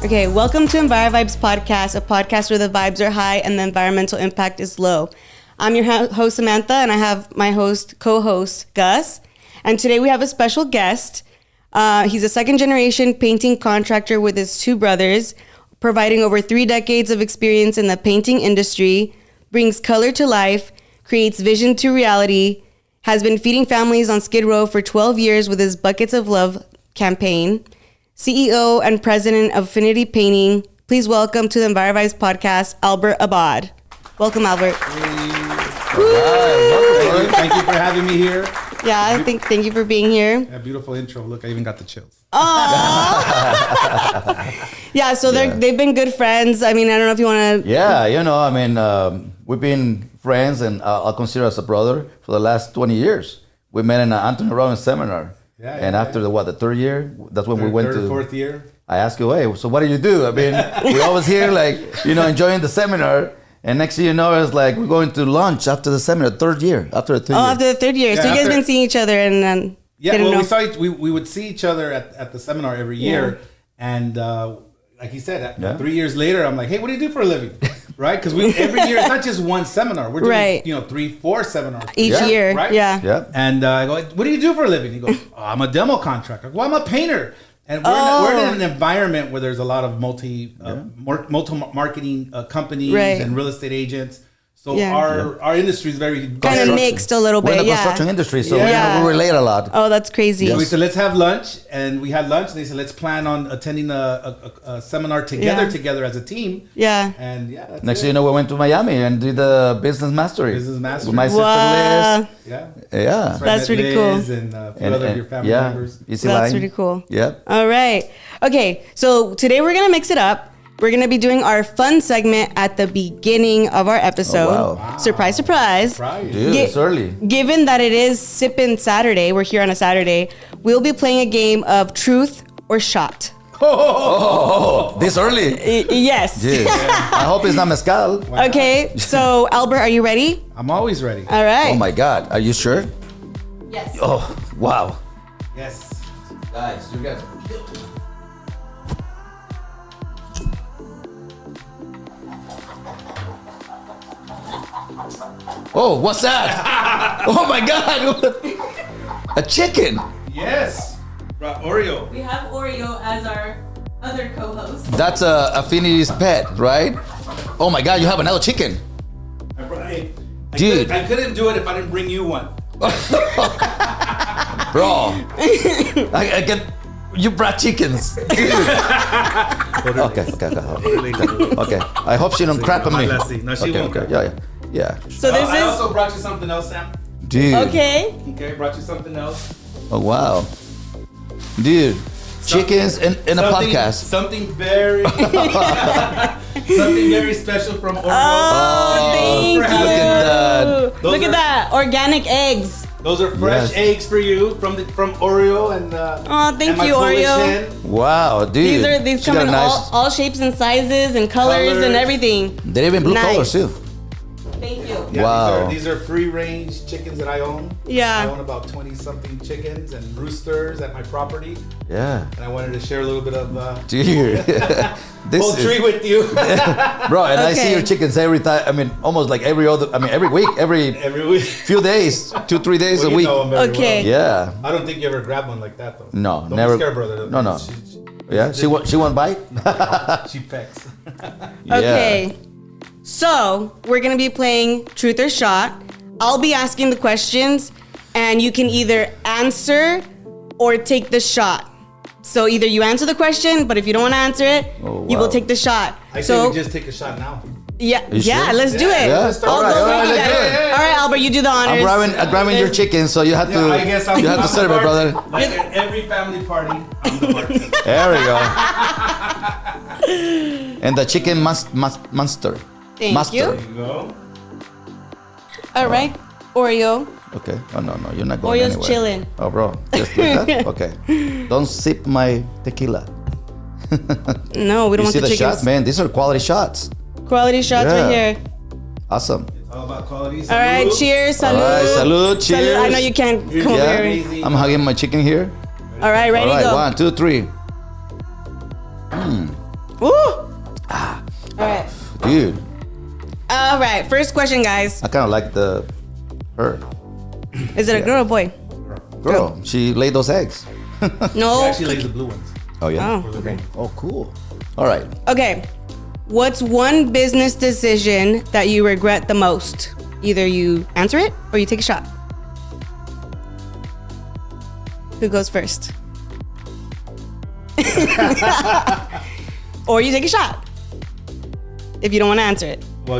Okay, welcome to EnviroVibes Podcast, a podcast where the vibes are high and the environmental impact is low. I'm your host, Samantha, and I have my co-host, Gus. And today we have a special guest. He's a second-generation painting contractor with his two brothers, providing over 3 decades of experience in the painting industry, brings color to life, creates vision to reality, has been feeding families on Skid Row for 12 years with his Buckets of Love campaign, CEO and president of Affinity Painting. Please welcome to the EnviroVibes Podcast, Albert Abad. Welcome, Albert. Welcome. Thank you for having me here. Yeah, thank you for being here. A beautiful intro. Look, I even got the chills. Yeah, so they've been good friends. I mean, I don't know if you want to... Yeah, we've been friends, and I'll consider us a brother for the last 20 years. We met in an Tony Robbins Seminar. After the third year, that's when we went to... Fourth year. I asked you, hey, so what do you do? I mean, we always here, enjoying the seminar. And next thing you know, it's like we're going to lunch after the seminar, after the third year. After the third year. So you guys been seeing each other and then... we would see each other at the seminar every year. And like you said, 3 years later, I'm like, hey, what do you do for a living? Right? Because every year, it's not just one seminar. We're doing, 3-4 seminars. Each year, right? Yeah. And I go, what do you do for a living? He goes, I'm a demo contractor. Well, I'm a painter. And we're in an environment where there's a lot of multi-marketing companies and real estate agents. So our industry is very... kind of mixed a little bit, We're in the construction industry, so we relate a lot. Oh, that's crazy. So we said, let's have lunch. And we had lunch. And they said, let's plan on attending a seminar together as a team. Yeah. And next thing you know, we went to Miami and did the business mastery. With my sister Liz. Yeah. That's really cool. And a few other of your family members. That's really cool. Yeah. All right. Okay, so today we're going to mix it up. We're going to be doing our fun segment at the beginning of our episode. Oh, wow. Surprise, surprise. Dude, it's early. Given that it is Sippin' Saturday, we're here on a Saturday, we'll be playing a game of truth or shot. Oh, this early? Yes. I hope it's not mezcal. Wow. Okay, so Albert, are you ready? I'm always ready. All right. Oh my God, are you sure? Yes. Oh, wow. Yes. Guys, you guys are killing me. Oh, what's that? Oh my God! A chicken! Yes! Oreo. We have Oreo as our other co-host. That's Affinity's pet, right? Oh my God, you have another chicken! Dude. I couldn't do it if I didn't bring you one. Bro, I get... You brought chickens. Okay. Okay. I hope she don't crap on me. No, she won't. Okay. Yeah. So I also brought you something else, Sam. Dude. Okay, brought you something else. Oh wow. Dude. Chickens in a podcast. Something very special from Oreo. thank you. Look at that. Look at that. Organic eggs. Those are fresh eggs for you from Oreo and thank you, Oreo. Wow, dude. These come in all shapes and sizes and colors and everything. They're even blue colors too. Thank you. Yeah, wow. These are free-range chickens that I own. Yeah. I own about 20-something chickens and roosters at my property. Yeah. And I wanted to share a little bit of dude. poultry with you. Bro, and I see your chickens every time. I mean, almost like every week, every week. Few days, 2-3 days a week. Okay. Well. Yeah. I don't think you ever grabbed one like that though. No, don't never. Be scared, brother. No. She won't bite. She pecks. Okay. So we're gonna be playing truth or shot. I'll be asking the questions, and you can either answer or take the shot. So either you answer the question, but if you don't want to answer it, you will take the shot. I say we just take a shot now. Yeah, sure? Let's do it. Yeah. All right, Albert, you do the honors. I'm grabbing your chicken, so you have to. I guess you have to serve it, brother. Like at every family party, I'm the bartender. There we go. And the chicken monster. Thank you. There you go. All right, Oreo. Okay. Oh no, you're not going Oreo's anywhere. chilling. Oh, bro, just like that. Okay. Don't sip my tequila. No, we don't want see the chickens. shots, man. These are quality shots. Quality shots right here. Awesome. It's all about quality. All right, cheers. Salud. All right, salud. Cheers. Salud. I know you can't come over here. I'm hugging my chicken here. All right, ready, all right, go. 1, 2, 3. Woo! All right. Dude. All right. First question, guys. I kind of like her. Is it a girl or boy? Girl. She laid those eggs. No. She actually lays the blue ones. Oh, yeah? Oh, okay. Oh, cool. All right. Okay. What's one business decision that you regret the most? Either you answer it or you take a shot. Who goes first? Or you take a shot if you don't want to answer it. Well,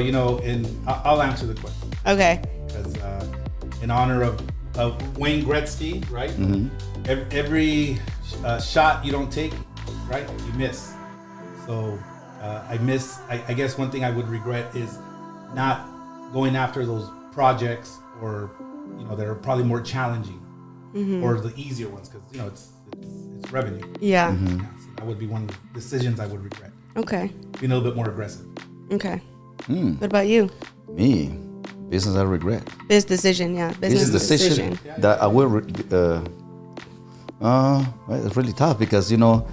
I'll answer the question. Okay. Because in honor of Wayne Gretzky, right? Mm-hmm. Every shot you don't take, right, you miss. So I miss. I guess one thing I would regret is not going after those projects, or that are probably more challenging, or the easier ones, because it's revenue. Yeah. Mm-hmm. Yeah, so that would be one of the decisions I would regret. Okay. Being a little bit more aggressive. Okay. What about you? Me, business I regret. Business decision, yeah. Business decision. That I will. It's really tough because I'm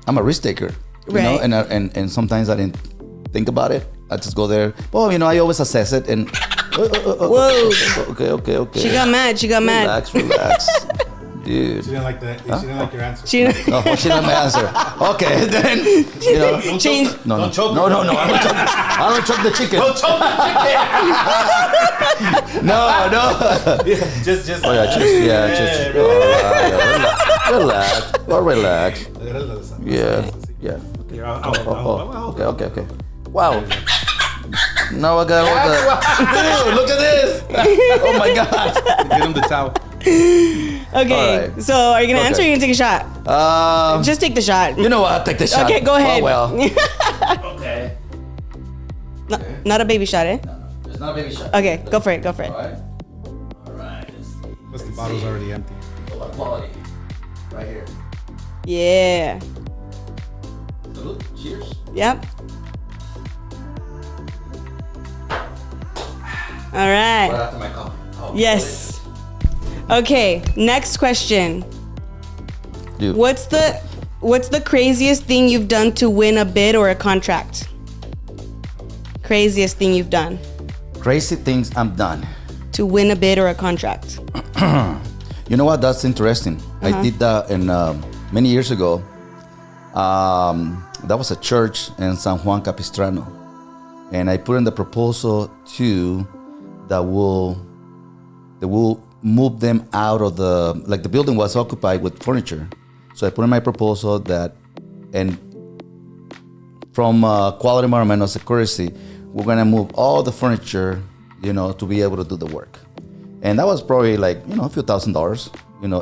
a risk taker, right? And sometimes I didn't think about it. I just go there. Oh, I always assess it and. Whoa. Okay. She got mad. Relax. Dude. She didn't like that. She didn't like your answer. No, she didn't my answer. Okay, then change. Don't choke. No. I don't choke the chicken. Don't choke the chicken. No. Yeah, just. Oh yeah, just. Relax. Yeah. Okay. Wow. Now I got all the. Dude, look at this. Oh my God. Get him the towel. Okay, right. So are you gonna answer or are you gonna take a shot? Just take the shot. You know what? I'll take the shot. Okay, go ahead. Oh, well. Okay. Not a baby shot, eh? No. It's not a baby shot. Okay, go for it. All right. Plus the bottle's already empty. A lot of quality. Right here. Yeah. Salute. Cheers. Yep. All right. Right after my coffee. Oh, yes. Okay, next question. Dude. What's the craziest thing you've done to win a bid or a contract? Craziest thing you've done Crazy things I'm done. to win a bid or a contract. You know what? That's interesting. I did that in many years ago. That was a church in San Juan Capistrano, and I put in the proposal that will move them out of the building was occupied with furniture. So I put in my proposal that, and from quality environmental security, we're gonna move all the furniture, to be able to do the work. And that was probably a few $1,000s,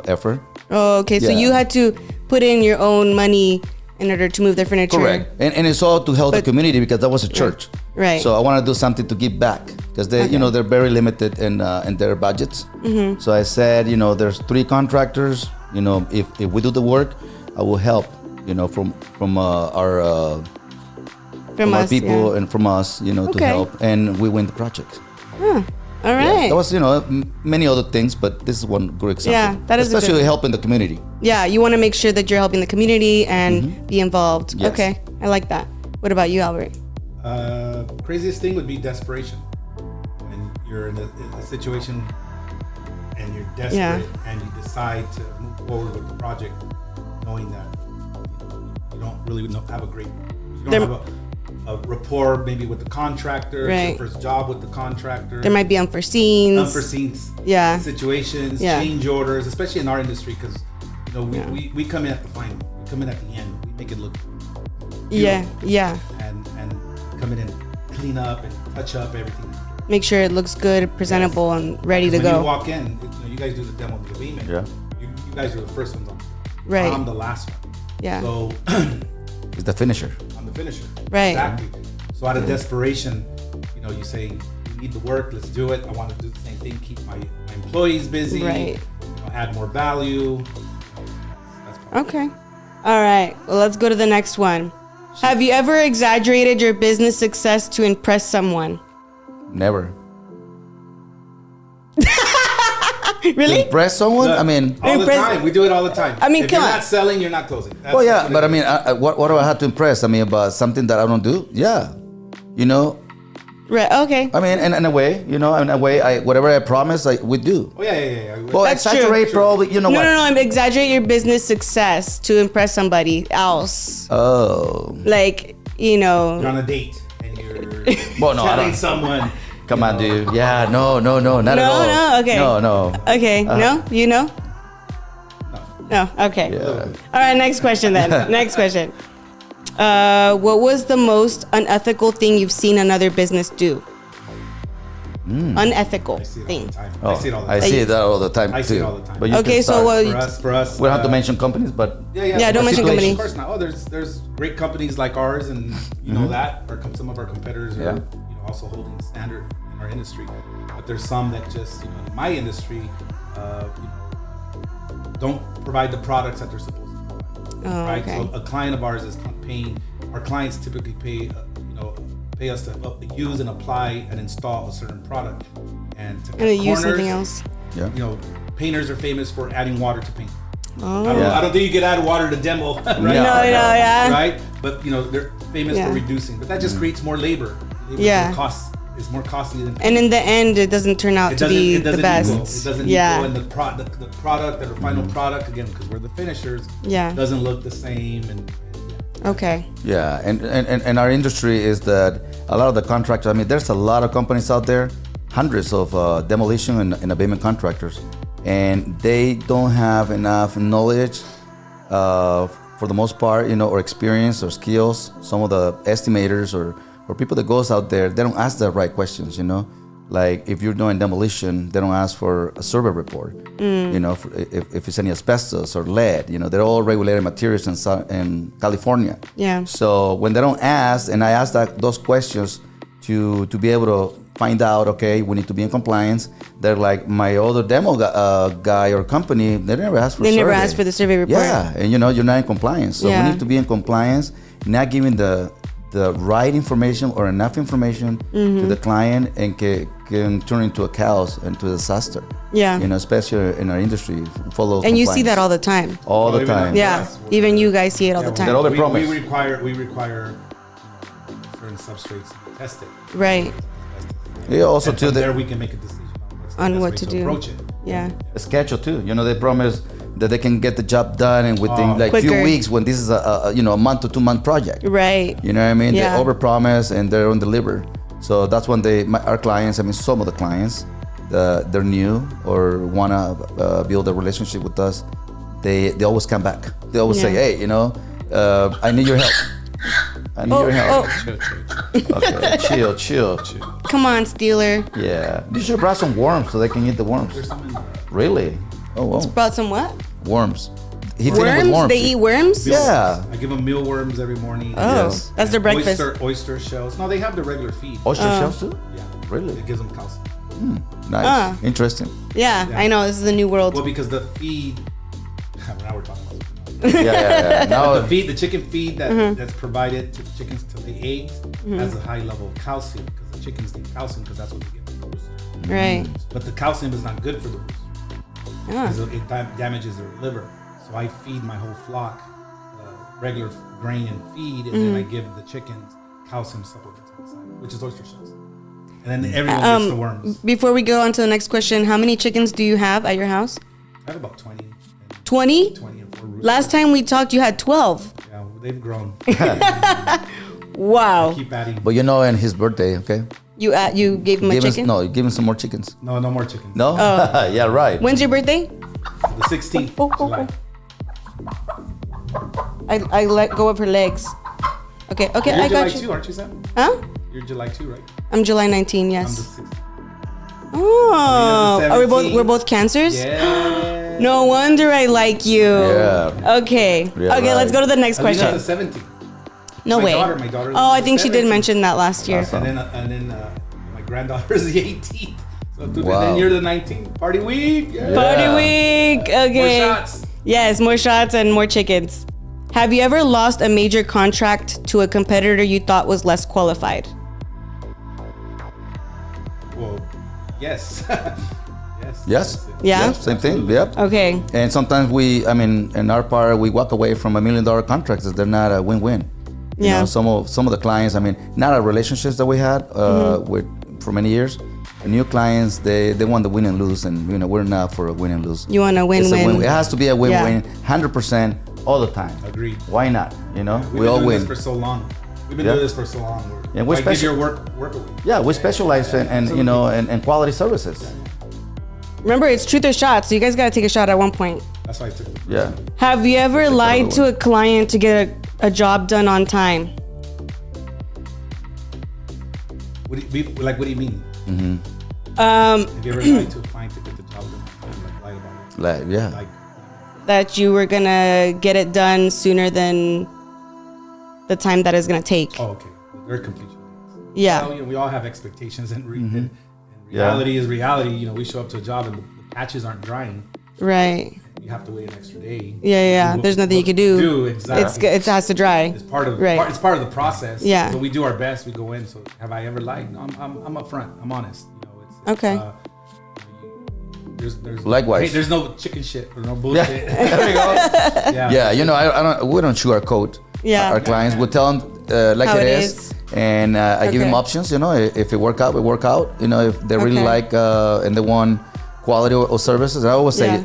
effort. Oh, okay. So you had to put in your own money in order to move their furniture. Correct. And it's all to help the community because that was a church. Right. So I want to do something to give back because they, they're very limited in their budgets. Mm-hmm. So I said, there's 3 contractors. If we do the work, I will help. From our people and from us, to help, and we win the project. Huh. All right. Yeah, that was, many other things, but this is one good example. Yeah, that is especially helping the community. Yeah, you want to make sure that you're helping the community and be involved. Yes. Okay, I like that. What about you, Albert? Craziest thing would be desperation. When you're in a situation and you're desperate and you decide to move forward with the project, knowing that you don't really have a rapport maybe with the contractor. It's your first job with the contractor. There might be unforeseen situations, change orders, especially in our industry, because we come in at the final, we come in at the end, we make it look beautiful. And come in and clean up and touch up everything. Make sure it looks good, presentable, and ready to go. When you walk in, you guys do the demo of the agreement. Yeah. You guys are the first ones on. Right. I'm the last one. Yeah. So it's the finisher. I'm the finisher. Right. Exactly. So out of desperation, you say, we need the work, let's do it. I want to do the same thing, keep my employees busy, add more value. Okay. All right. Well, let's go to the next one. Have you ever exaggerated your business success to impress someone? Never. Really? To impress someone? Look, I mean, all the time. We do it all the time. I mean, if come you're on. not selling, you're not closing. well, yeah, but I mean, what do I have to impress? I mean, about something that I don't do? Yeah. You know, Right. Okay. I mean, in a way, whatever I promise, we do. Oh, yeah. Well, That's exaggerate true. probably, you know what? No. Exaggerate your business success to impress somebody else. Oh. Like, You're on a date and you're Well, no, I telling don't. someone. Come on, dude. Yeah, no, not at all. No, okay. No. Okay. No? You know? No. Okay. Yeah. All right, next question then. Next question. What was the most unethical thing you've seen another business do? Unethical I see it all thing. the time. Oh, I see it all the time. I see it all the time, I too. see it all the time. But you Okay, can so start. For us, We don't have to mention companies, but Yeah, don't mention companies. companies. Of course not. Oh, there's great companies like ours, and you know that, or some of our competitors are also holding the standard in our industry. But there's some that just in my industry, don't provide the products that they're supposed to provide. Oh, right. okay. So a client of ours is paying. Our clients typically pay us to use and apply and install a certain product, and to cut And they use corners, something else. Yeah. Painters are famous for adding water to paint. Oh. I don't think you could add water to demo, right? No, yeah. Right? But they're famous Yeah. for reducing. But that just creates more labor. Yeah. Is more costly than And in the end, it doesn't turn out to be the best. Equal. It doesn't Yeah. equal, and the product, the final product, again, because we're the finishers, Yeah. doesn't look the same. And Okay. Yeah, and our industry is that a lot of the contractors, I mean, there's a lot of companies out there, hundreds of demolition and abatement contractors, and they don't have enough knowledge for the most part, or experience or skills. Some of the estimators or people that goes out there, they don't ask the right questions, Like if you're doing demolition, they don't ask for a survey report, if it's any asbestos or lead, they're all regulated materials in California. Yeah. So when they don't ask, and I ask those questions to be able to find out, okay, we need to be in compliance. They're like my other demo guy or company, they never ask for. They never survey. ask for the survey report. Yeah, and you're not in compliance. So we need to be in compliance, not giving the right information or enough information to the client, and can turn into a chaos and to a disaster. Yeah. Especially in our industry, follow. And you see that all the time. all the time. Yeah. Even you guys see it all the They're time. all the we promise. require certain substrates to be tested. Right. Yeah, also And too from there that we can make a decision On best what way to do. approach it. Yeah. schedule too. They promise that they can get the job done and within like Quicker. few weeks, when this is a month to 2 month project. Right. You know what I mean? Yeah. They overpromise and they don't deliver. So that's when our clients, I mean, some of the clients, they're new or wanna build a relationship with us. They always come back. They always say, hey, I need your help. I need your help. Okay, chill. Come on, Steeler. Yeah. You should brought some worms so they can eat the worms. There's some in there. Really? Oh, wow. Brought some what? Worms. He fed him with Worms? worms. They eat worms? Yeah. I give them mealworms every morning. Oh, Yes. that's their breakfast. Oyster shells. No, they have the regular feed. Oyster shells too? Yeah. Really? It gives them calcium. Nice. Interesting. Yeah, I know. This is a new world. Well, because the feed. Now we're talking about something else. Yeah. Now, The chicken feed that's provided to the chickens to lay eggs has a high level of calcium, because the chickens need calcium because that's what they get from the rooster. Right. But the calcium is not good for the rooster Ah. because it damages their liver. So I feed my whole flock regular grain and feed, and then I give the chickens calcium supplements on the side, which is oyster shells. And then everyone gets the worms. Before we go on to the next question, how many chickens do you have at your house? I have about 20. 20? 20 and 4 roosters. Last time we talked, you had 12. Yeah, they've grown. Wow. Keep adding. but in his birthday, okay? You gave him a chicken? Give him some more chickens. No more chickens. No? Yeah, right. When's your birthday? The 16th of July. I let go of her legs. Okay, You're I July got you. 2, aren't you, Sam? Huh? You're July 2, right? I'm July 19, I'm the yes. 6th. Oh, the are seventeenth. we're both cancers? Yeah. No wonder I like you. Yeah. Okay. Yeah, Okay, let's right. go to the next Alina's question. the 17th. No my way. My daughter. Oh, I think she did mention that last year. And then my granddaughter is the 18th. So and Wow. then you're the 19th. Party week. Yeah. Party week. Okay. More shots. Yes, more shots and more chickens. Have you ever lost a major contract to a competitor you thought was less qualified? Well, yes. Yes? Yeah? Same thing. Yep. Okay. And sometimes in our part, we walk away from $1 million contracts that they're not a win-win. You know, some of the clients, not our relationships that we had with for many years. The new clients, they want the win and lose, and we're not for a win and lose. You want a win-win. It has to be a win-win, 100% all the time. Agreed. Why not? We all win. This for so long. We've been doing this for so long. And we give your work away. Yeah, we specialize in quality services. Remember, it's truth or shot, so you guys got to take a shot at one point. That's why I took it. Yeah. Have you ever lied to a client to get a job done on time? What do you mean? Mm-hmm. Have you ever lied to a client to get the job done? Lie about it? That you were going to get it done sooner than the time that it's going to take. Oh, okay. They're completion. Yeah. Well, we all have expectations, and reality is reality. We show up to a job and the patches aren't drying. Right. You have to wait an extra day. Yeah. There's nothing you can do. Exactly. It has to dry. It's part of it's part of the process. Yeah. So we do our best. We go in. So have I ever lied? No, I'm upfront. I'm honest. Okay. There's likewise. Hey, there's no chicken shit or no bullshit. There we go. Yeah. We don't sugarcoat our clients. We tell them like how it is. And I give them options. If it work out, we work out. If they really like and they want quality or services, I always say,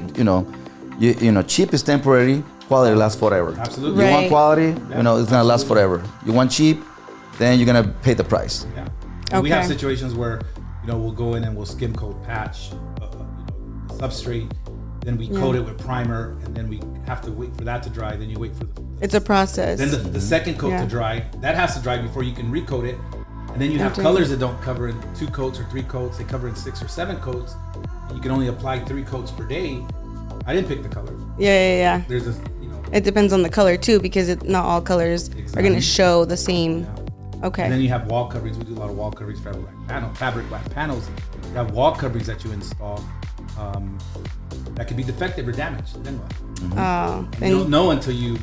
cheap is temporary. Quality lasts forever. Absolutely. You want quality, it's gonna last forever. You want cheap, then you're gonna pay the price. Yeah. And we have situations where we'll go in and we'll skim coat patch, substrate, then we coat it with primer, and then we have to wait for that to dry. Then you wait for it's a process. Then the second coat to dry. That has to dry before you can recoat it. And then you have colors that don't cover in 2 coats or 3 coats. They cover in 6 or 7 coats. You can only apply 3 coats per day. I didn't pick the color. Yeah. There's this, It depends on the color too, because not all colors are going to show the same. Yeah. Okay. And then you have wall coverings. We do a lot of wall coverings, fabric black panels. You have wall coverings that you install that could be defective or damaged. Then what? Oh. And you don't know until you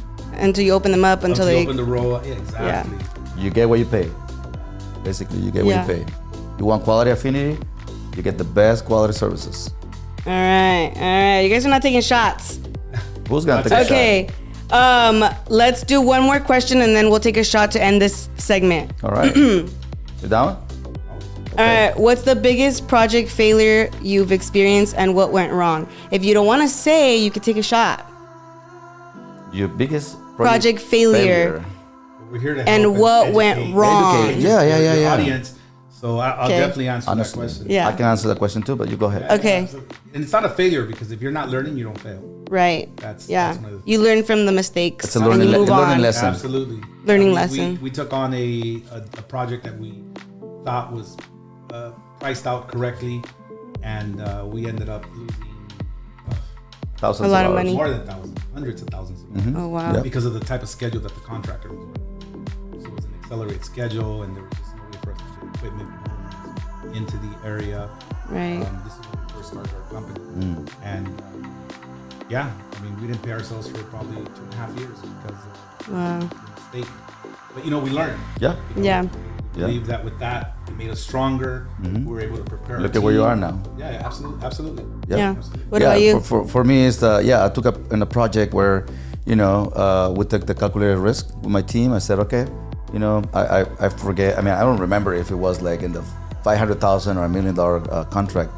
open them up, until they open the roll. Yeah, exactly. You get what you pay. Basically, you get what you pay. You want quality affinity, you get the best quality services. All right. You guys are not taking shots. Who's gonna take a shot? Okay. Let's do one more question and then we'll take a shot to end this segment. All right. You down? Okay. All right. What's the biggest project failure you've experienced and what went wrong? If you don't want to say, you could take a shot. Your biggest project failure. We're here to help and what went wrong. Yeah. Audience. So I'll definitely answer that question. Yeah. I can answer that question too, but you go ahead. Okay. And it's not a failure because if you're not learning, you don't fail. Right. That's you learn from the mistakes. It's a learning lesson. Absolutely. Learning lesson. We took on a project that we thought was priced out correctly, and we ended up losing thousands a lot of money. More than thousands, hundreds of thousands of dollars. Mm-hmm. Oh wow! Yep. Because of the type of schedule that the contractor was running. So it was an accelerated schedule, and there was just no way for us to get equipment into the area. Right. This is when we first started our company, and we didn't pay ourselves for probably 2.5 years because of the mistake. But we learned. Yeah. We believe that with that, it made us stronger. We were able to prepare. Look at where you are now. Yeah, absolutely. Yeah. Absolutely. What about you? For me, it's I took up in a project where, we took the calculated risk with my team. I said, okay, I forget. I don't remember if it was like in the $500,000 or $1 million contract,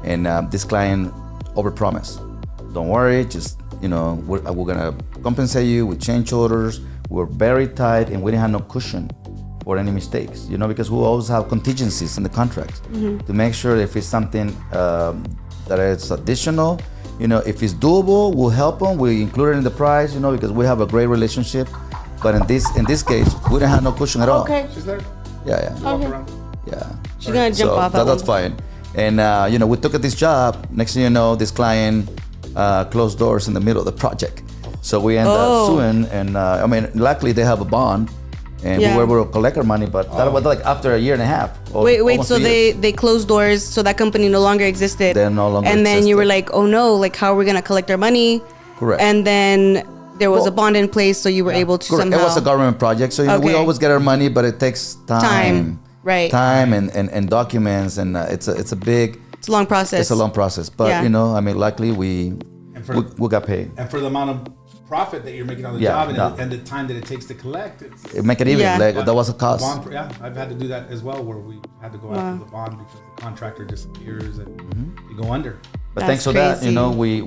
and this client overpromised. Don't worry, just we're gonna compensate you with change orders. We're very tight, and we didn't have no cushion for any mistakes, because we always have contingencies in the contract to make sure if it's something that is additional, if it's doable, we'll help them. We include it in the price, because we have a great relationship. But in this case, we didn't have no cushion at all. Okay. She's there. Yeah. Walk around. Yeah. She's gonna jump off. That's fine. And we took this job. Next thing you know, this client closed doors in the middle of the project. So we ended up suing, and luckily they have a bond, and we were able to collect our money. But that was like after a year and a half. Wait. So they closed doors, so that company no longer existed. They no longer. And then you were like, oh no, like how are we gonna collect our money? Correct. And then there was a bond in place, so you were able to somehow. It was a government project, so we always get our money, but it takes time. Right. Time and documents, and it's a big It's a long process. It's a long process, but luckily we got paid. And for the amount of profit that you're making on the job and the time that it takes to collect, it make it even. Like that was a cost. I've had to do that as well, where we had to go after the bond because the contractor disappears and you go under. But thanks to that, we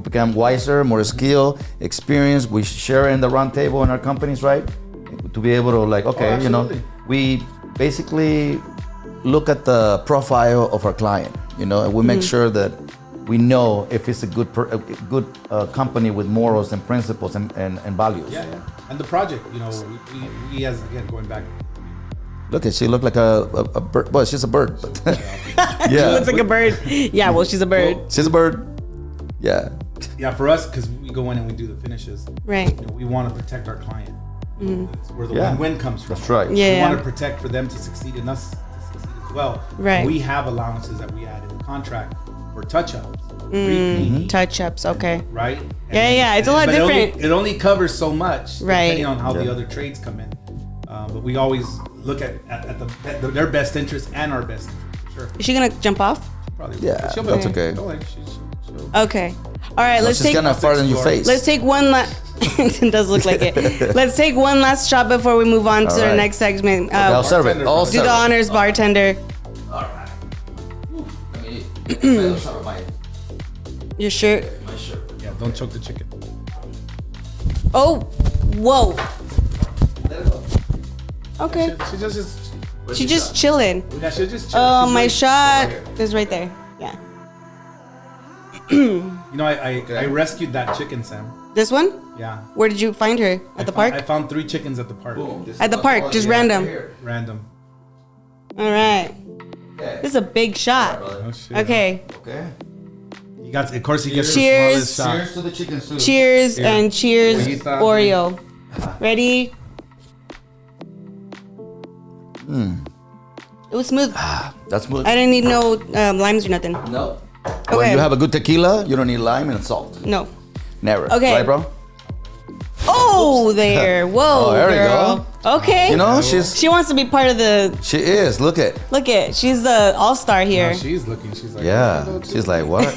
become wiser, more skilled, experienced. We share in the round table in our companies, right? To be able to we basically look at the profile of our client, and we make sure that we know if it's a good company with morals and principles and values. Yeah. And the project, we as, again, going back. She looked like a bird. Well, she's a bird. She looks like a bird. Yeah, well, she's a bird. Well, she's a bird. Yeah. Yeah, for us, because we go in and we do the finishes. Right. We want to protect our client. That's where the win-win comes from. That's right. Yeah. We want to protect for them to succeed and us to succeed as well. Right. We have allowances that we add in the contract for touch-ups. Repainting, touch-ups, okay. Right? It's a lot different. It only covers so much, right, depending on how the other trades come in. But we always look at their best interest and our best interest. Sure. Is she gonna jump off? Probably. Yeah, she'll that's okay. Okay. All right, let's take. She's gonna fart in your face. Let's take one last. It does look like it. Let's take one last shot before we move on to the next segment. I'll serve it. Do the honors, bartender. All right. Let me shot of my Your shirt. My shirt. Yeah, don't choke the chicken. Oh, whoa. Let it go. Okay. She's just chilling. Yeah, she's just chilling. Oh, my shot is right there. Yeah. I rescued that chicken, Sam. This one? Yeah. Where did you find her? At the park? I found 3 chickens at the park. Boom. At the park, just random. Random. All right. Okay. This is a big shot. Oh shit. Okay. Okay. You got. Of course, you get Cheers. the smallest shot. Cheers to the chicken soup. Cheers and cheers, Juanita. Oreo. Ready? It was smooth. That's smooth. I didn't need no limes or nothing. No. Okay. When you have a good tequila, you don't need lime and salt. No. Never. Okay. Right, bro? Oh, there. Whoa, Oh, there we girl. Okay. She wants to be part of the. She is. Look at. She's the all-star here. No, she's looking. She's like. Yeah. She's like, what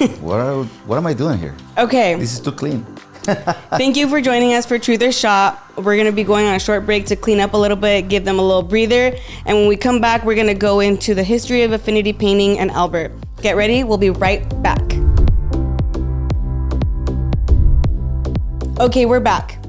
am I doing here? Okay. This is too clean. Thank you for joining us for Truth or Shot. We're going to be going on a short break to clean up a little bit, give them a little breather. And when we come back, we're going to go into the history of Affinity Painting and Albert. Get ready. We'll be right back. Okay, we're back.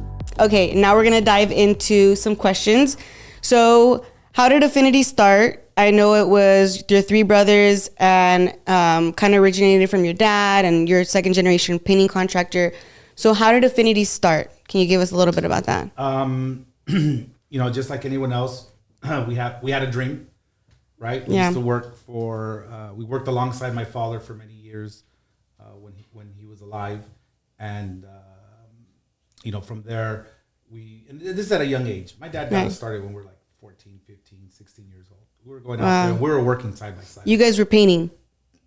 Okay, now we're going to dive into some questions. So, how did Affinity start? I know it was your 3 brothers and kind of originated from your dad and your second generation painting contractor. So how did Affinity start? Can you give us a little bit about that? Just like anyone else, we had a dream, right? We used to work we worked alongside my father for many years when he was alive. And, from there, and this is at a young age. My dad got us started when we were like 14, 15, 16 years old. We were going out there and we were working side by side. You guys were painting,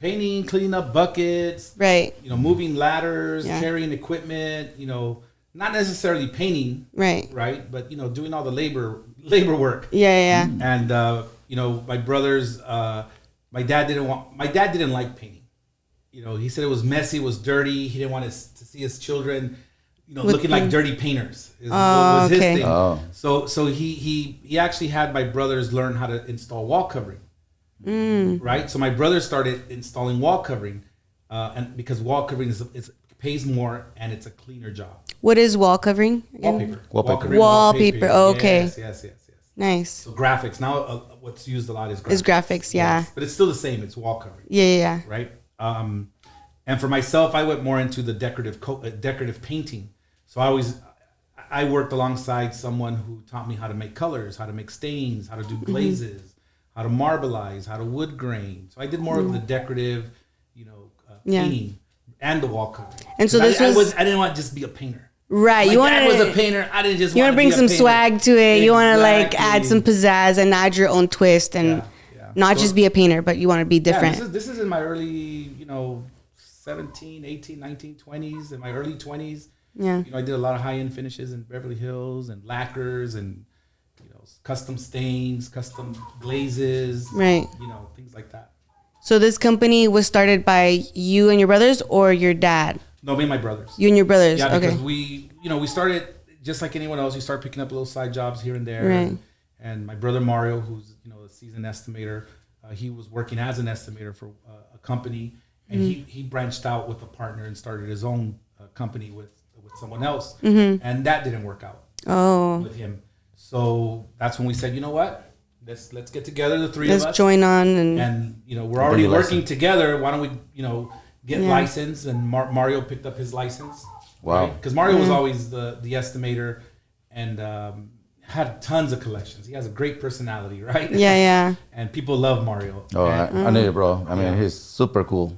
cleaning up buckets, right? Moving ladders, carrying equipment, not necessarily painting, right? But doing all the labor work. Yeah. And my brothers, my dad didn't like painting. He said it was messy, it was dirty. He didn't want to see his children, looking like dirty painters. Was his thing. Oh. So he actually had my brothers learn how to install wall covering. Right, so my brother started installing wall covering, and because wall covering pays more and it's a cleaner job. What is wall covering? Wallpaper. Oh, okay. Yes. Nice. So graphics now, what's used a lot is graphics. Yeah. Yes. But it's still the same. It's wall covering. Yeah. Right. And for myself, I went more into the decorative painting. So I worked alongside someone who taught me how to make colors, how to make stains, how to do glazes. How to marbleize, how to wood grain. So I did more of the decorative, painting and the wall covering. And so I didn't want to just be a painter. Right. My dad was a painter. I didn't just. You want to bring some swag to it. Exactly. You want to add some pizzazz and add your own twist and not just be a painter, but you want to be different. This is in my early, 17, 18, 19, 20s. In my early 20s. Yeah. I did a lot of high-end finishes in Beverly Hills and lacquers and. Custom stains, custom glazes, right? Things like that. So this company was started by you and your brothers or your dad? No, me and my brothers. You and your brothers. Yeah, because okay. we started just like anyone else. You start picking up little side jobs here and there. Right. And my brother Mario, who's a seasoned estimator, he was working as an estimator for a company, and he branched out with a partner and started his own company with someone else, and that didn't work out with him. So that's when we said, you know what? Let's get together, the three of us. Let's join on and we're already working together. Why don't we get licensed? And Mario picked up his license. Wow. Because Mario was always the estimator and had tons of collections. He has a great personality, right? Yeah. And people love Mario. Oh, I know you, bro. I mean, he's super cool.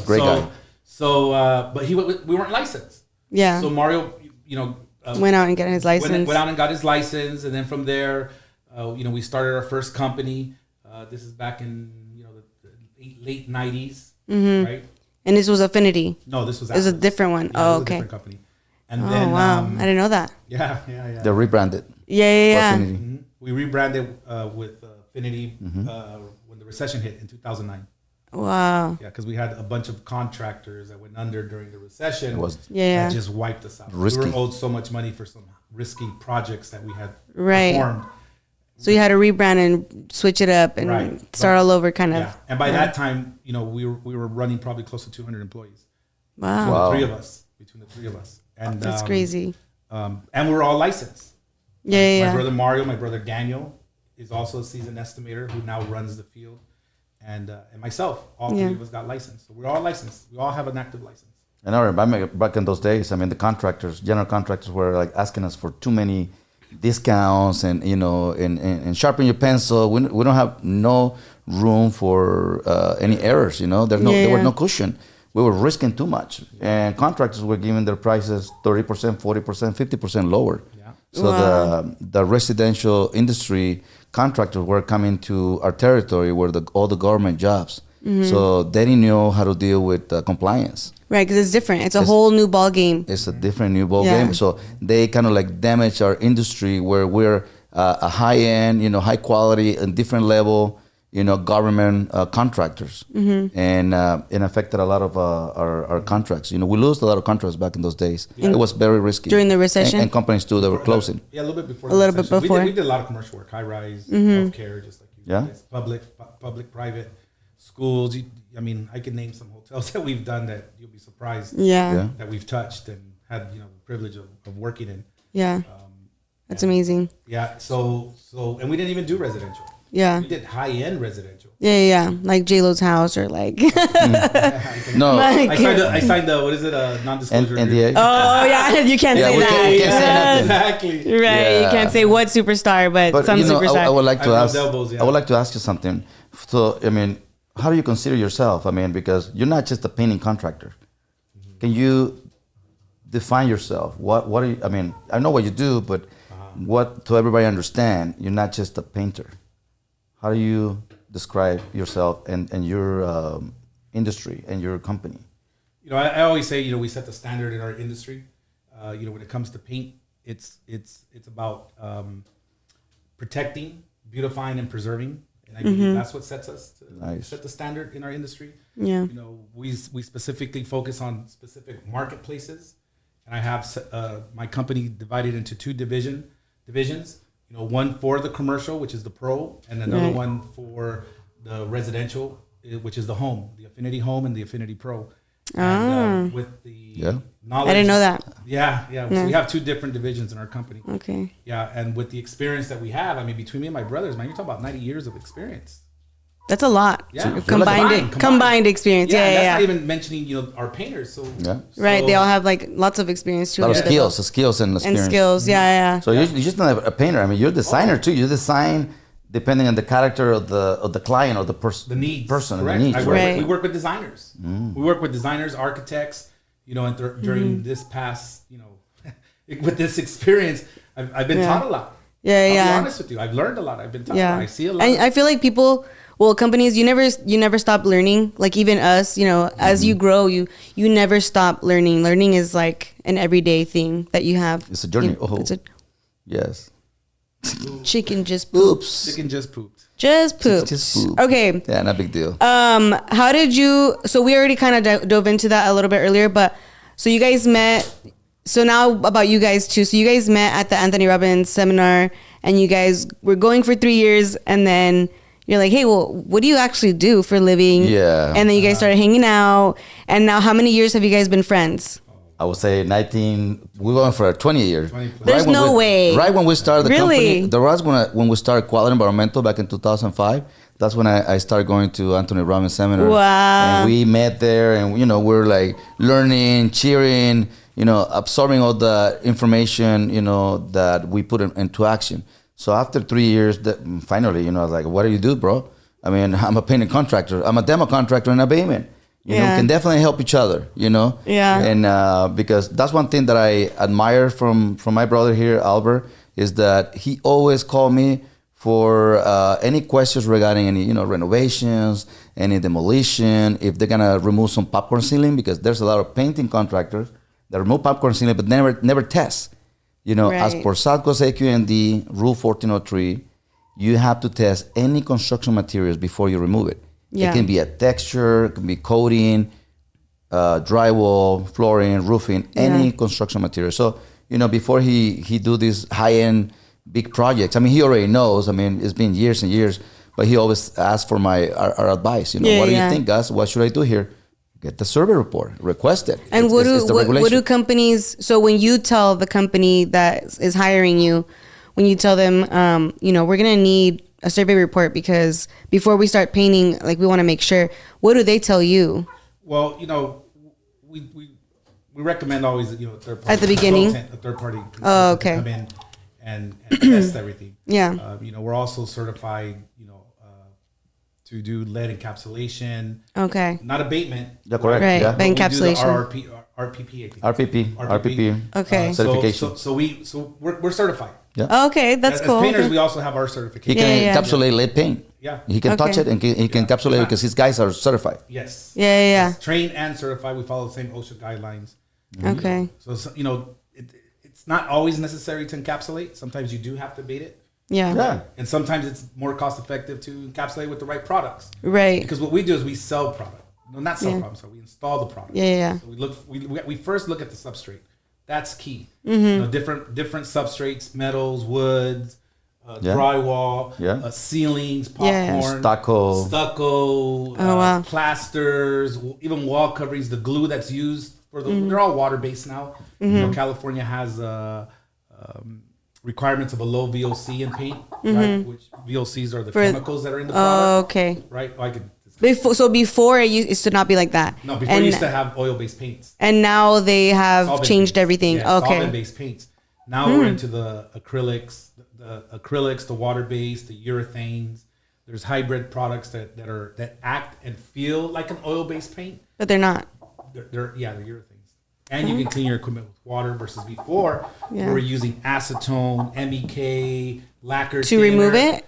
Great guy. So, but we weren't licensed. Yeah. So Mario, went out and got his license. Went out and got his license, and then from there, we started our first company. This is back in the late '90s, right? And this was Affinity. No, this was. It was a different one. Yeah, okay. A different company. And then, wow! I didn't know that. Yeah. They rebranded. Yeah. Mm-hmm. We rebranded with Affinity when the recession hit in 2009. Wow. Yeah, because we had a bunch of contractors that went under during the recession. It was that just wiped us out. Risky. We were owed so much money for some risky projects that we had Right. performed. So you had to rebrand and switch it up and start all over, kind of. Yeah, and by that time, we were running probably close to 200 employees. Wow. Between the three of us, and That's crazy. And we were all licensed. Yeah. My brother Mario, my brother Daniel, is also a seasoned estimator who now runs the field. And myself, all three of us got licensed. So we're all licensed. We all have an active license. And I remember back in those days, I mean, the general contractors were like asking us for too many discounts and, and sharpen your pencil. We don't have no room for any errors, there were no cushion. We were risking too much. And contractors were giving their prices 30%, 40%, 50% lower. Yeah. So the residential industry contractors were coming to our territory where all the government jobs. So they didn't know how to deal with compliance. Right, because it's different. It's a whole new ball game. It's a different new ball game. So they kind of like damage our industry where we're a high-end, high quality and different level, government contractors. And it affected a lot of our contracts. We lost a lot of contracts back in those days. It was very risky. During the recession? And companies too, they were closing. Yeah, a little bit before. We did a lot of commercial work, high-rise, healthcare, just like you guys. Public, private, schools. I could name some hotels that we've done that you'll be surprised that we've touched and had the privilege of working in. Yeah, that's amazing. Yeah, so and we didn't even do residential. Yeah, we did high-end residential. Yeah, like J-Lo's house or like. No, I signed the what is it, a non-disclosure NDA. Oh yeah, you can't say that. We can't say nothing. Exactly. Right, Yeah. you can't say what superstar, but some superstar. I would like to ask. Elbows, I would like to ask you something. So how do you consider yourself? Because you're not just a painting contractor. Can you define yourself? What are you? I know what you do, but what to everybody understand? You're not just a painter. How do you describe yourself and your industry and your company? I always say, we set the standard in our industry. When it comes to paint, it's about protecting, beautifying, and preserving. And I believe that's what sets us to set the standard in our industry. Yeah. We specifically focus on specific marketplaces, and I have my company divided into two divisions. One for the commercial, which is the pro, and another one for the residential, which is the home, the Affinity Home and the Affinity Pro. And with the knowledge, I didn't know that. Yeah. So we have two different divisions in our company. Okay. Yeah, and with the experience that we have, between me and my brothers, man, you're talking about 90 years of experience. That's a lot. Yeah, combined experience. Yeah, Yeah. That's not even mentioning our painters. So right, they all have like lots of experience too. A lot of skills and experience. And skills, yeah. So you're just not a painter. You're a designer too. You design depending on the character of the client or the person. The needs. Person. Correct. The needs. We work with designers. We work with designers, architects. And during this past, with this experience, I've been taught a lot. Yeah. I'll be honest with you. I've learned a lot. I've been taught a lot. I see a lot. And I feel like companies, you never stop learning. Like even us, as you grow, you never stop learning. Learning is like an everyday thing that you have. It's a journey. Yes. Chicken just pooped. Chicken just pooped. Just poop. Just poop. Okay. Yeah, not a big deal. How did you? So we already kind of dove into that a little bit earlier, but so you guys met. So now about you guys too. So you guys met at the Anthony Robbins Seminar, and you guys were going for 3 years, and then you're like, hey, well, what do you actually do for a living? Yeah. And then you guys started hanging out, and now how many years have you guys been friends? I would say 19. We went for 20 years. There's no way. Right when we started the Really? company, there was when we started Quality Environmental back in 2005. That's when I started going to Anthony Robbins Seminar. Wow. And we met there, and we're like learning, cheering, absorbing all the information, that we put into action. So after 3 years, finally, I was like, what do you do, bro? I mean, I'm a painting contractor. I'm a demo contractor and a abatement. We can definitely help each other, Yeah. And because that's one thing that I admire from my brother here, Albert, is that he always called me for any questions regarding any, renovations, any demolition, if they're gonna remove some popcorn ceiling, because there's a lot of painting contractors that remove popcorn ceiling but never test. As per South Gus Escutia and the Rule 1403, you have to test any construction materials before you remove it. Yeah. It can be a texture, it can be coating, drywall, flooring, roofing, any construction material. So, before he do these high-end big projects, I mean, he already knows. I mean, it's been years and years, but he always asks for our advice. What do you think, Gus? What should I do here? Get the survey report, request it. And what do companies? So when you tell the company that is hiring you, when you tell them, we're gonna need a survey report because before we start painting, like we want to make sure. What do they tell you? Well, we recommend always, a third party at the beginning, a third party to come in and test everything. Yeah. We're also certified, to do lead encapsulation. Okay. Not abatement. Yeah, correct. Right. Yeah. But encapsulation. RPP, I think. RPP. Okay. Certification. So we're certified. Yeah. Okay, that's cool. As painters, okay. we also have our He certification. can encapsulate lead paint. Yeah. He can touch it and he can encapsulate it because his guys are certified. Yes. Yeah. It's trained and certified. We follow the same OSHA guidelines. Okay. So it's not always necessary to encapsulate. Sometimes you do have to abate it. Yeah. And sometimes it's more cost effective to encapsulate with the right products. Right. Because what we do is we sell product. No, not sell product. So we install the product. Yeah. So we first look at the substrate. That's key. Different substrates, metals, woods, drywall, ceilings, popcorn, stucco, plasters, even wall coverings, the glue that's used for they're all water based now. California has requirements of a low VOC in paint, right? Which VOCs are the chemicals that are in the product. Oh, okay. Right? I could. Before it used to not be like that. No, before you used to have oil-based paints. And now they have changed everything. Yeah, okay. solvent-based paints. Now we're into the acrylics, the water-based, the urethanes. There's hybrid products that act and feel like an oil-based paint, but they're not. They're urethanes. And you can clean your equipment with water versus before we were using acetone, MEK, lacquer to remove it.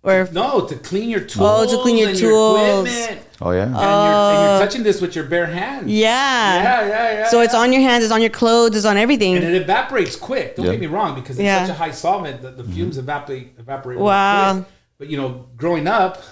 Or to clean your tools. Oh, to clean your tools. Your equipment. Oh, yeah. And you're touching this with your bare hands. Yeah. So it's on your hands, it's on your clothes, it's on everything. And it evaporates quick. Don't get me wrong, because it's such a high solvent that the fumes evaporate wow. quick. But, growing up,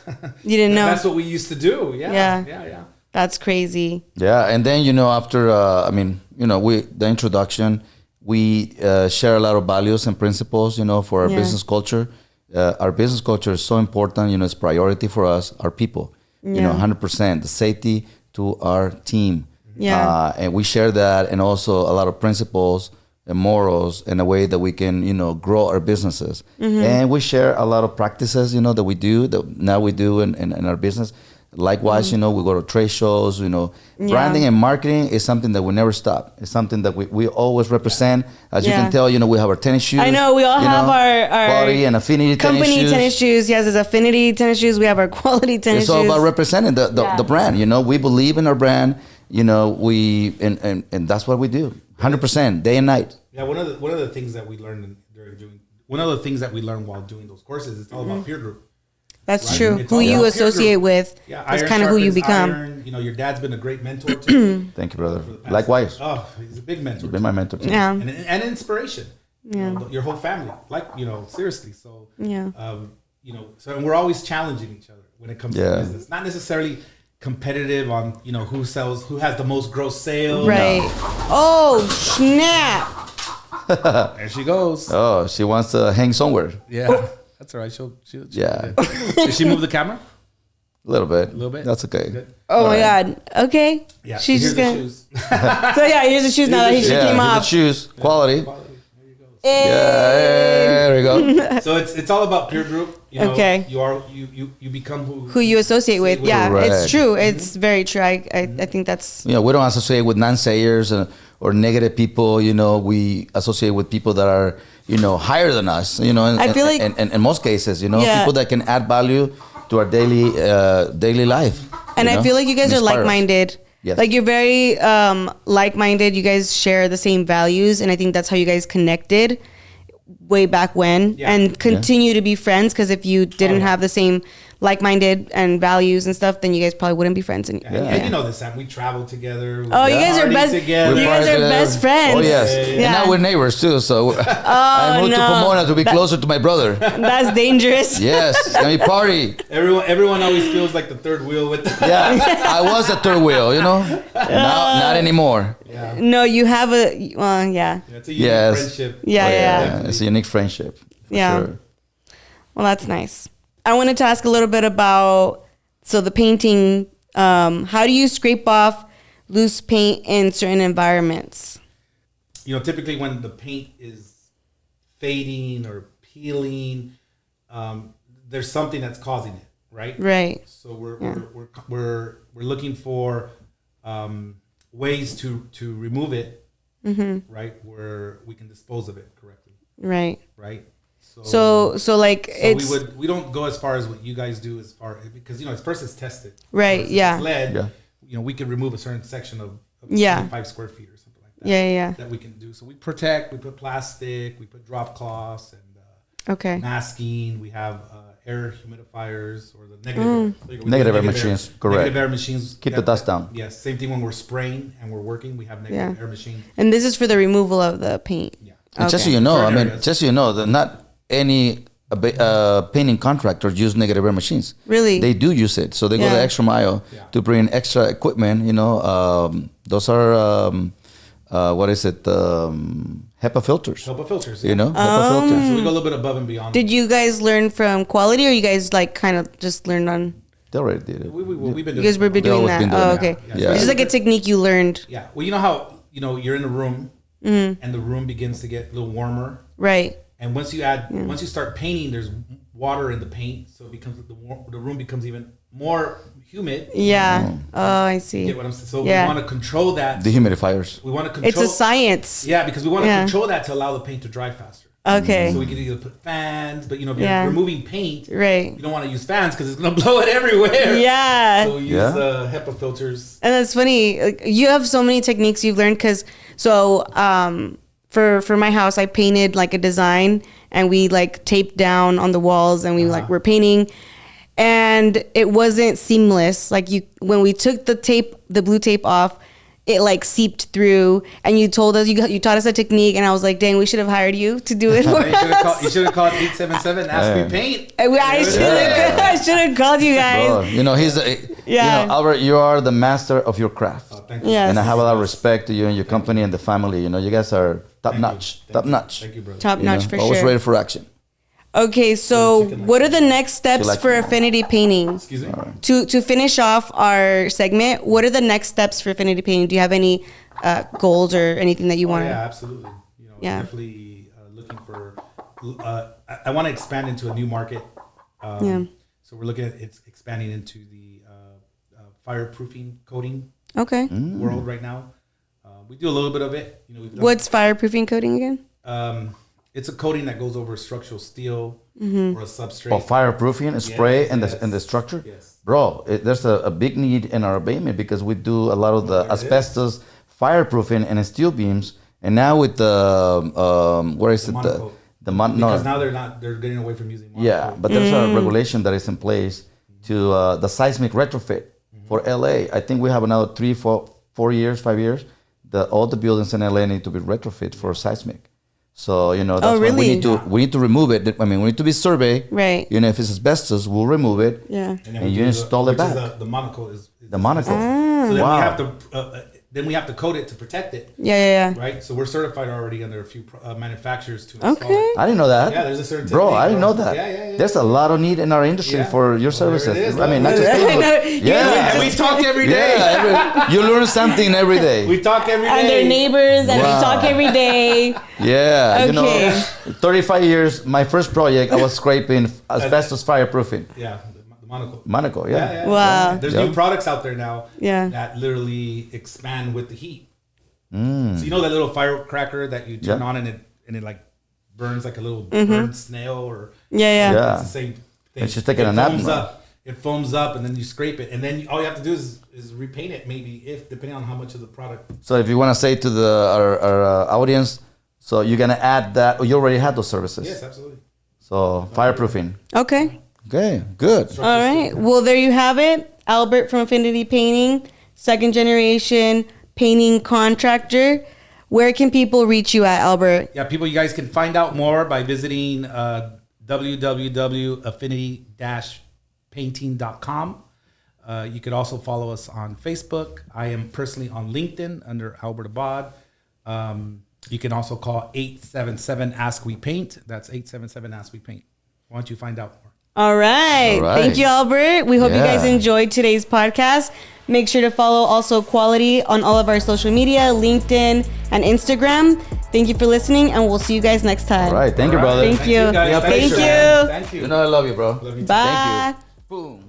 you didn't know. That's what we used to do. Yeah. That's crazy. Yeah, and then, after, the introduction, we share a lot of values and principles, for our business culture. Our business culture is so important, it's priority for us, our people, 100%, the safety to our team. Yeah. And we share that, and also a lot of principles and morals in a way that we can, grow our businesses. And we share a lot of practices, that we do, that now we do in our business. Likewise, we go to trade shows, branding and marketing is something that we never stop. It's something that we always represent. As you can tell, we have our tennis shoes. I know, we all have our Quality and Affinity company tennis shoes. Yes, there's Affinity tennis shoes. We have our Quality tennis shoes. It's all about representing the brand. We believe in our brand. And that's what we do. 100%, day and night. Yeah, one of the things that we learned while doing those courses is all about peer group. That's true. Who you associate with is kind of who you become. Iron. Your dad's been a great mentor too. Thank you, brother. Likewise. Oh, he's a big mentor. He's been my mentor too. And inspiration. Your whole family. Seriously. So so we're always challenging each other when it comes to business. Not necessarily competitive on, who has the most gross sales. Right. No. Oh, snap. There she goes. Oh, she wants to hang somewhere. Yeah. That's all right. She'll Did she move the camera? A little bit. That's okay. Good. Oh my God. Okay. Yeah. She's just gonna. Shoes. So here's the shoes now that he came off. The shoes. Quality. There you go. Hey. Yeah, there we go. So it's all about peer group. Okay. You become who you associate with. Yeah, Correct. it's true. It's very true. I think that's. We don't associate with naysayers or negative people. We associate with people that are higher than us. I feel like in most cases, people that can add value to our daily life. And I feel like you guys are like-minded. Yes. Like you're very like-minded. You guys share the same values, and I think that's how you guys connected way back when, and continue to be friends. Because if you didn't have the same like-minded and values and stuff, then you guys probably wouldn't be friends. And you know this, Sam. We travel together. You guys are best. Together. You guys are best friends. Oh yes, and now we're neighbors too. So I moved to Pomona to be closer to my brother. That's dangerous. Yes, and we party. Everyone always feels like the third wheel with. I was the third wheel. Not anymore. Yeah. No, you have a. Well, yeah. It's a unique friendship. Yeah. It's a unique friendship. Sure. Well, that's nice. I wanted to ask a little bit about the painting. How do you scrape off loose paint in certain environments? Typically when the paint is fading or peeling, there's something that's causing it, right? Right. So we're looking for ways to remove it, right? Where we can dispose of it correctly. Right. Right. So we don't go as far as what you guys do because first it's tested. Right. It's lead. We could remove a certain section of 25 square feet or something like that. Yeah. That we can do. So we protect. We put plastic. We put drop cloths and masking. We have air humidifiers or the negative air machines. Correct. Negative air machines keep the dust down. Yes. Same thing when we're spraying and we're working. We have negative air machines. And this is for the removal of the paint. Yeah. And just so you know, that not any painting contractors use negative air machines. Really? They do use it. So they go the extra mile to bring extra equipment. Those are, HEPA filters. HEPA filters. HEPA filters. So we go a little bit above and beyond. Did you guys learn from quality, or you guys kind of just learned on? They already did it. We've been doing you guys were doing that. Okay. Yeah. It's just like a technique you learned. Yeah. Well, you know how you're in a room and the room begins to get a little warmer. Right. And once you start painting, there's water in the paint, so it becomes the room becomes even more humid. Yeah. Oh, I see. You get what I'm saying? So we want to control that. Dehumidifiers. We want to control. It's a science. Yeah, because we want to control that to allow the paint to dry faster. Okay. So we can either put fans, but if you're removing paint, right, you don't want to use fans because it's going to blow it everywhere. Yeah. So we use HEPA filters. And that's funny. You have so many techniques you've learned because for my house, I painted like a design and we taped down on the walls and we were painting, and it wasn't seamless. When we took the blue tape off, it seeped through, and you told us you taught us a technique, and I was like, dang, we should have hired you to do it for us. You should have called 877 Ask Me Paint. I should have called you guys. Bro, he's Albert, you are the master of your craft. Oh, thank you. Yes. And I have a lot of respect to you and your company and the family. You guys are top notch. Thank you, brother. Top notch for always sure. ready for action. Okay, so what are the next steps for Affinity Painting? Excuse me? Right. To finish off our segment, what are the next steps for Affinity Painting? Do you have any goals or anything that you want to? Yeah, absolutely. Definitely looking for. I want to expand into a new market. So we're looking at expanding into the fireproofing coating world right now. We do a little bit of it. What's fireproofing coating again? It's a coating that goes over structural steel or a substrate. Oh, fireproofing, spray, and the structure? Yes. Bro, there's a big need in our abatement because we do a lot of the asbestos fireproofing and steel beams. And now with the, because now they're getting away from using monocoat. Yeah, but there's a regulation that is in place to the seismic retrofit for LA. I think we have another 5 years. All the buildings in LA need to be retrofit for seismic. So, you know, that's why we need to remove it. I mean, we need to be surveyed. Right. You know, if it's asbestos, we'll remove it. Yeah. And you install it back. The monocle is the monocle. So then we have to then we have to coat it to protect it. Yeah. Right? So we're certified already under a few manufacturers to install it. I didn't know that. Yeah, there's a certain Bro, technique, I didn't know that. Yeah. There's a lot of need in our industry for your services. I mean, not just paint, and we talk every day. Yeah, you learn something every day. We talk every day. And their neighbors, and we talk every day. Yeah, you know, Okay. 35 years, my first project, I was scraping asbestos fireproofing. Yeah. Monocle, yeah. Wow. There's new products out there now that literally expand with the heat. Mm. So you know that little firecracker that you turn on and it like burns like a little burnt snail or yeah. It's the same thing. It's just taking a nap. It foams up and then you scrape it and then all you have to do is repaint it maybe depending on how much of the product. So if you want to say to our audience, so you're gonna add that, or you already had those services. Yes, absolutely. So fireproofing. Okay. Okay, good. All right. Well, there you have it. Albert from Affinity Painting, second generation painting contractor. Where can people reach you at, Albert? Yeah, you guys can find out more by visiting www.affinity-painting.com. You could also follow us on Facebook. I am personally on LinkedIn under Albert Abad. You can also call 877-ASK-WE-PAINT. That's 877-ASK-WE-PAINT. Why don't you find out more? All right. Thank you, Albert. We hope you guys enjoyed today's podcast. Make sure to follow also Quality on all of our social media, LinkedIn and Instagram. Thank you for listening, and we'll see you guys next time. All right. Thank you, brother. Thank you. Thank you. Thank you. Thank you. You know I love you, bro. Love you too. Bye. Thank you. Boom.